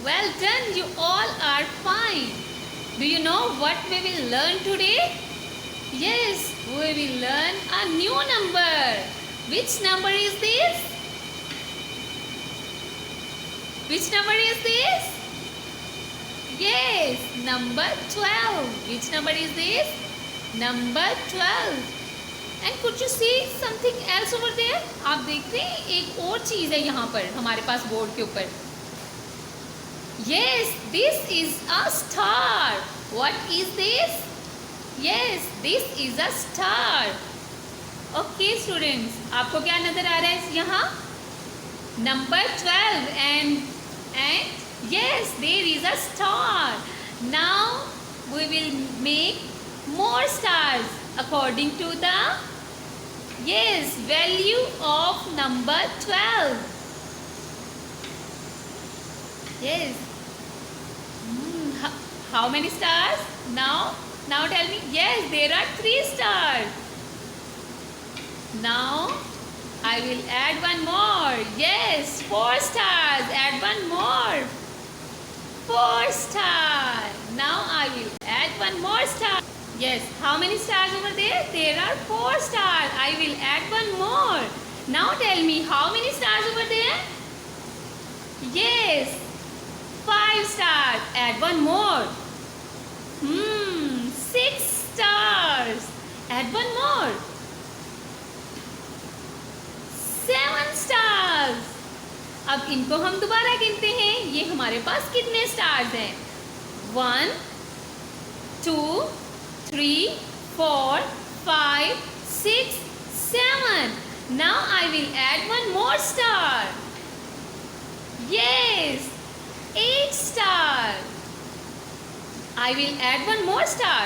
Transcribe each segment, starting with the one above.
Well done, you all are fine. Do you know what we will learn today? Yes, we will learn a new number. Which number is this? Which number is this? Yes, number 12. Which number is this? Number 12. And could you see something else over there? आप देख रहे हैं एक और चीज है यहाँ पर हमारे पास बोर्ड के ऊपर. Yes, this is a star. What is this? Yes, this is a star. Okay, students, आपको क्या नजर आ रहा है यहाँ? Number 12 and yes, there is a star. Now we will make more stars according to the value of number 12. Yes. How many stars? Now tell me. Yes, there are 3 stars. Now I will add one more. Yes, 4 stars. Add one more. 4 stars. Now I will add one more star. Yes, how many stars over there? There are 4 stars. I will add one more. Now tell me, how many stars over there? Yes, 5 stars. Add one more. 6 stars. Add one more. 7 stars. अब इनको हम दोबारा गिनते हैं. ये हमारे पास कितने stars हैं? 1 2 3 4 5 6 7. Now I will add one more star. Yes, 8 star. I will add one more star.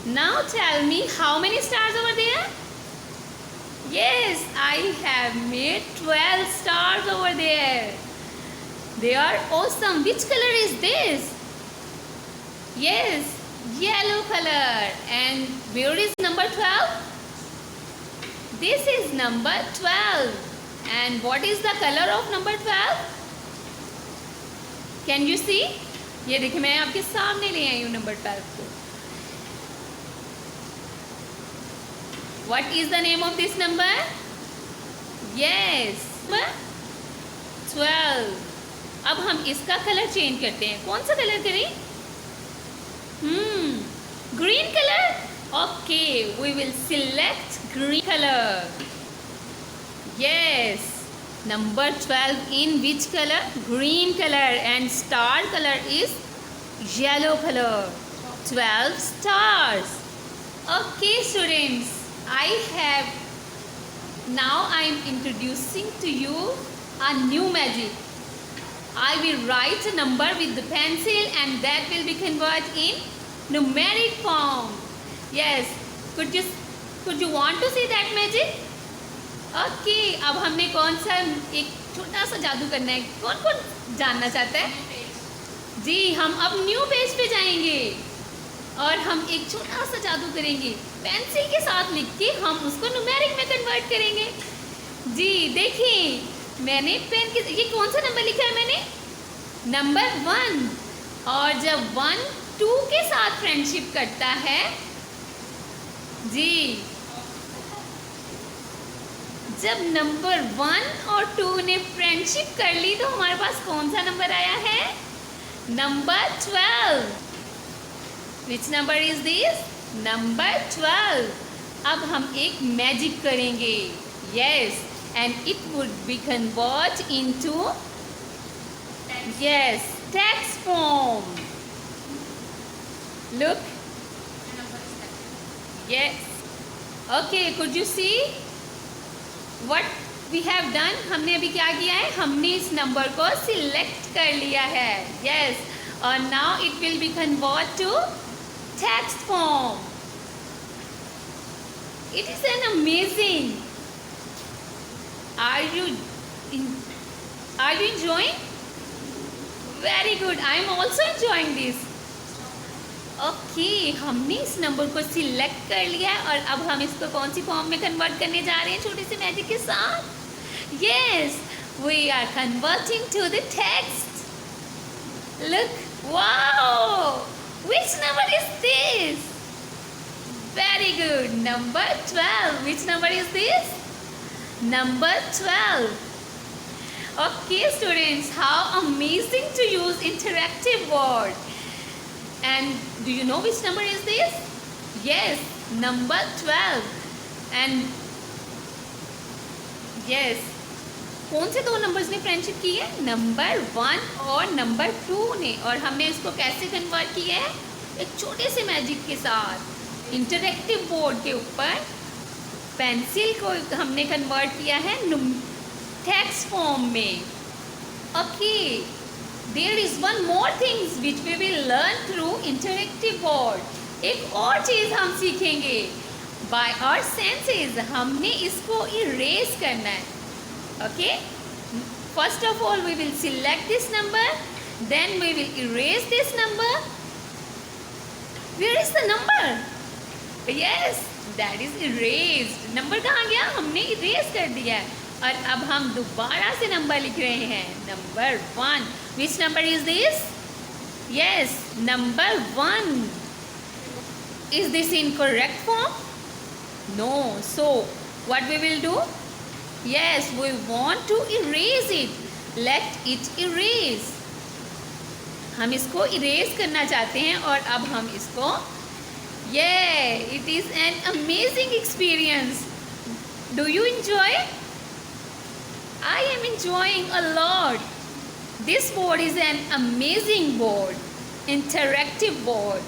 Now tell me, how many stars over there? Yes, I have made 12 stars over there. They are awesome. Which color is this? Yes, yellow color. And where is number 12? This is number 12. And what is the color of number 12? Can you see? ये देखिए मैं आपके सामने ले आई हूँ number 12 को. What is the name of this number? Yes, 12. अब हम इसका कलर चेंज करते हैं. कौन सा कलर करें? Green color? Okay, we will select green color. Yes, number 12 in which color? Green color, and star color is yellow color. 12 stars. Okay, students, now I am introducing to you a new magic. I will write a number with the pencil and that will be converted in numeric form. Yes, could you want to see that magic? Okay, अब हमने कौन सा एक छोटा सा जादू करना है. कौन जानना चाहता है? जी, हम अब न्यू पेज पे जाएंगे और हम एक छोटा सा जादू करेंगे. पेंसिल के साथ लिख के हम उसको न्यूमेरिक में कन्वर्ट करेंगे. जी देखिए, मैंने पेन के ये कौन सा नंबर लिखा है मैंने? नंबर 1. और जब 1 2 के साथ फ्रेंडशिप करता है जी, जब नंबर 1 और 2 ने फ्रेंडशिप कर ली तो हमारे पास कौन सा नंबर आया है? Number 12. Which number is this? Number 12. अब हम एक मैजिक करेंगे. Yes, and it would be converted into text form. Look. Yes. Okay, could you see what we have done? हमने अभी क्या किया है? हमने इस नंबर को सिलेक्ट कर लिया है. Yes, and now it will be converted to text form. It is an amazing. Are you enjoying? Very good. I am also enjoying this. Okay, हमने इस नंबर को सिलेक्ट कर लिया है और अब हम इसको कौन सी फॉर्म में कन्वर्ट करने जा रहे हैं छोटे से मैजिक के साथ? Yes, We are converting to the text. Look, wow! Which number is this? Very good. Number 12. Which number is this? Number 12. Okay, students, how amazing to use interactive board. And do you know which number is this? Yes, number 12. And yes, कौन से दो numbers ने friendship की है? Number 1 और number 2 ने. और हमने इसको कैसे कन्वर्ट किया है? एक छोटे से मैजिक के साथ इंटरैक्टिव बोर्ड के ऊपर पेंसिल को हमने कन्वर्ट किया है टेक्स्ट फॉर्म में. Okay, there is one more things which we will learn through interactive board. एक और चीज़ हम सीखेंगे. बाय आवर सेंसेस हमने इसको इरेज करना है. Okay, first of all we will select this number, then we will erase this number. Where is the number? Yes, that is erased. Number कहाँ गया? हमने इरेज कर दिया है. और अब हम दोबारा से नंबर लिख रहे हैं. Number 1. Which number is this? Yes, number 1. Is this in correct form? No. So what we will do? Yes, we want to erase it. Let it erase. हम इसको इरेज करना चाहते हैं. और अब हम इसको it is an amazing experience. Do you enjoy? I am enjoying a lot. This board is an amazing board, interactive board.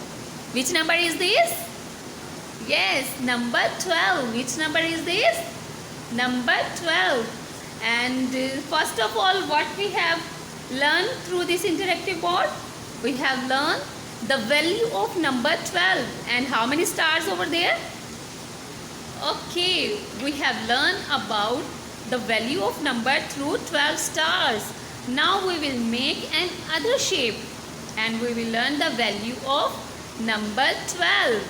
Which number is this? Yes, number 12. Which number is this? Number 12. And first of all, what we have learned through this interactive board? We have learned the value of number 12. And how many stars over there? Okay, we have learned about the value of number through 12 stars. Now we will make another shape and we will learn the value of number 12.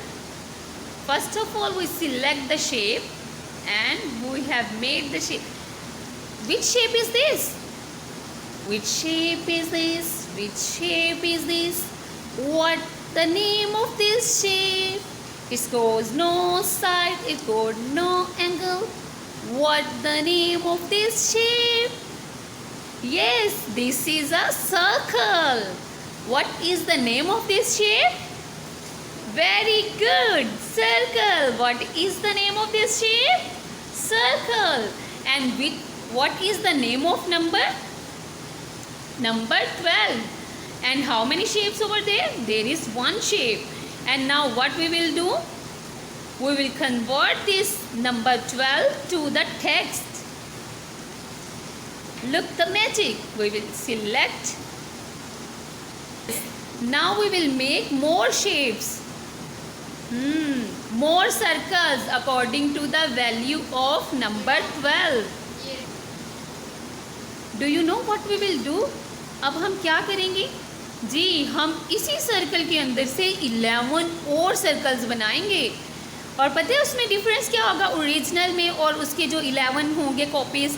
First of all, we select the shape and we have made the shape. Which shape is this? Which shape is this? Which shape is this? What the name of this shape? It goes no side, it goes no angle. What the name of this shape? Yes, this is a circle. What is the name of this shape? Very good, circle. What is the name of this shape? Circle. And what is the name of number? Number 12. And how many shapes over there? There is one shape. And now what we will do? We will convert this number 12 to the text. Look the magic. We will select. Now we will make more shapes. More circles according to the value of number 12. Do you know what we will do? अब हम क्या करेंगे? जी, हम इसी circle के अंदर से 11 और सर्कल्स बनाएंगे. और पता है उसमें डिफरेंस क्या होगा? ओरिजिनल में और उसके जो 11 होंगे कॉपीज़,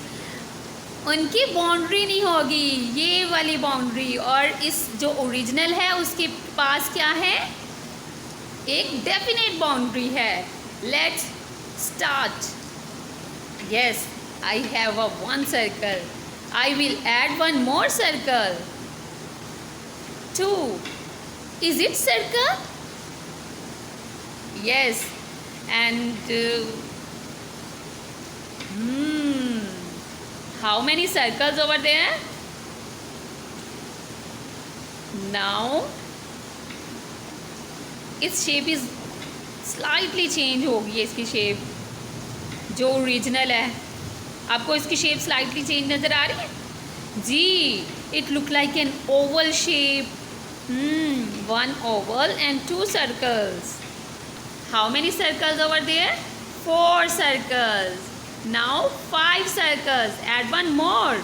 उनकी बाउंड्री नहीं होगी, ये वाली बाउंड्री. और इस जो ओरिजिनल है उसके पास क्या है? एक डेफिनेट बाउंड्री है. Let's start. Yes, I have a one circle. I will add one more circle. 2. Is it circle? Yes. And how many circles over there? Now its shape is slightly change हो गई है. इसकी shape जो original है, आपको इसकी shape slightly change नज़र आ रही है? जी, it look like an oval shape. One oval and 2 circles. How many circles over there? 4 circles. Now 5 circles. Add one more.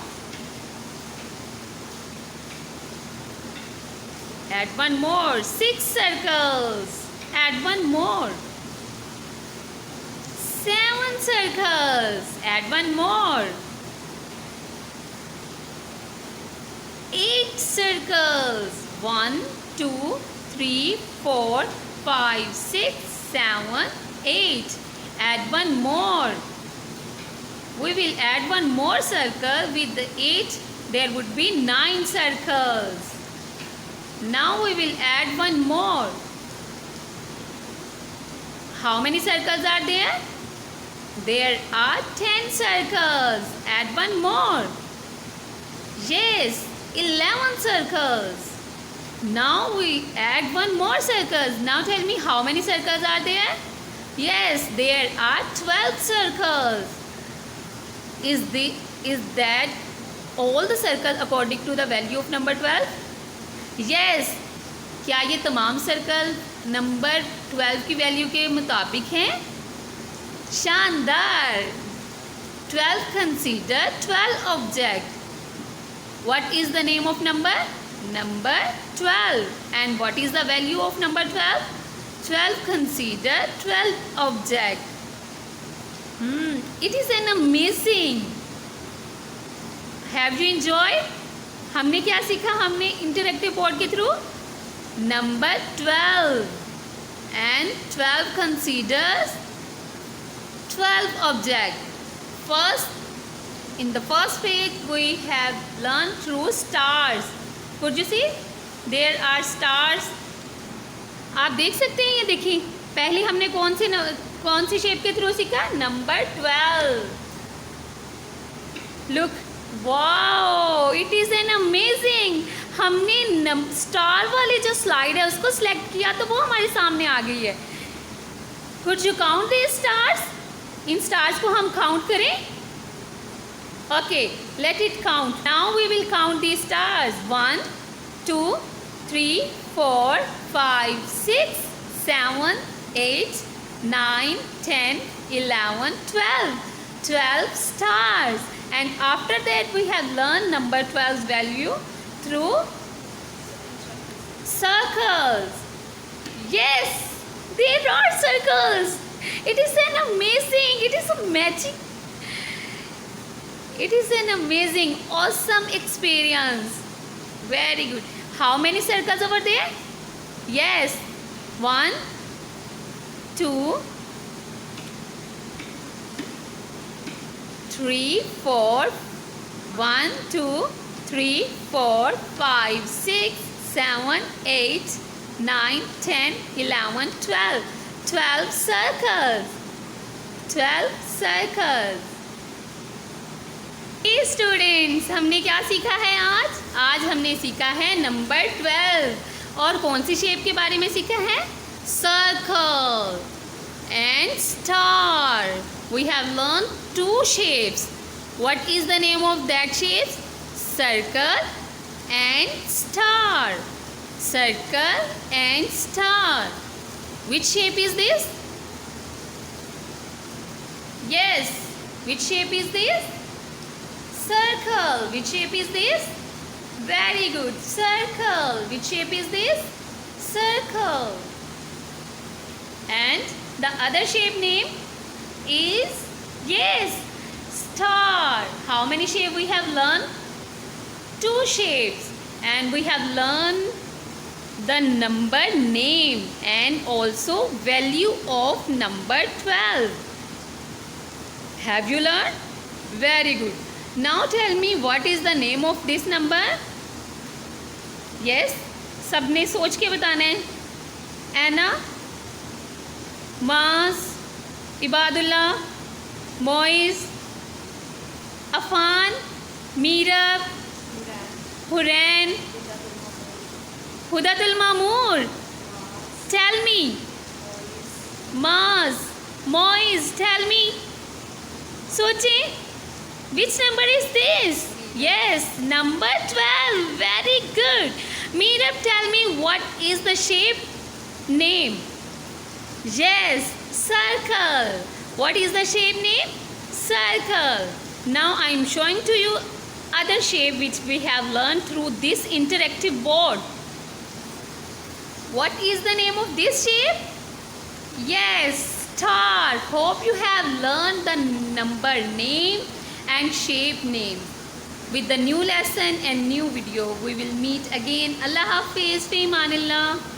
Add one more. 6 circles. Add one more. 7 circles. Add one more. 8 circles. 1, 2, 3, 4, 5, 6, 7, 8. Add one more. We will add one more circle with the 8. There would be 9 circles. Now we will add one more. How many circles are there? There are 10 circles. Add one more. Yes, 11 circles. Now we add one more circles. Now tell me how many circles are there? Yes, there are 12 circles. Is that all the circles according to the value of number 12? Yes. क्या ये तमाम circle number 12 की value के मुताबिक हैं? शानदार. 12 consider 12 object. What is the name of number? Number 12. And what is the value of number 12? 12 consider 12 object. It is an amazing. Have you enjoyed? हमने क्या सीखा? हमने इंटरेक्टिव बोर्ड के through number 12 and 12 considers 12 object. In the first page we have learned through stars. Could you see? There are stars. आप देख सकते हैं, ये देखिए पहले हमने कौन सी शेप के थ्रू सीखा? Number 12. Look, wow, it is an amazing. हमने स्टार वाले जो स्लाइड है उसको सिलेक्ट किया तो वो हमारे सामने आ गई है. Could you count these stars? In stars को हम काउंट करें? Okay, let it count. Now we will count these stars. 1, 2, 3, 4, 5, 6, 7, 8, 9, 10, 11, 12. 12 stars. And after that we have learned number 12's value through circles. Yes, there are circles. It is an amazing, it is a magic. It is an amazing, awesome experience. Very good. How many circles over there? Yes. 1, 2, 3, 4. 1, 2, 3, 4, 5, 6, 7, 8, 9, 10, 11, 12. 12 circles. 12 circles. Students, हमने क्या सीखा है आज? आज हमने सीखा है number 12. और कौन सी शेप के बारे में सीखा है? Circle and star. We have learn 2 shapes. What is the name of that shape? Circle and star. Circle and star. Which shape is this? Yes. Which shape is this? Circle. Which shape is this? Very good. Circle. Which shape is this? Circle. And the other shape name is, yes, star. How many shapes we have learned? 2 shapes. And we have learned the number name and also value of number 12. Have you learned? Very good. Now tell me what is the name of this number? Yes, सबने सोच के बताना है. Anna, Maz, Ibadullah, Moiz, Afan, Meerab, Huran, Hudatul Mamoor. Tell me. Maz, Moiz, tell me. सोचे. Which number is this? Yes, number 12. Very good. Meerab, tell me what is the shape name? Yes, circle. What is the shape name? Circle. Now I am showing to you other shape which we have learned through this interactive board. What is the name of this shape? Yes, star. Hope you have learned the number name and shape name. with the new lesson and new video. We will meet again. Allah Hafiz. Fi Manillah.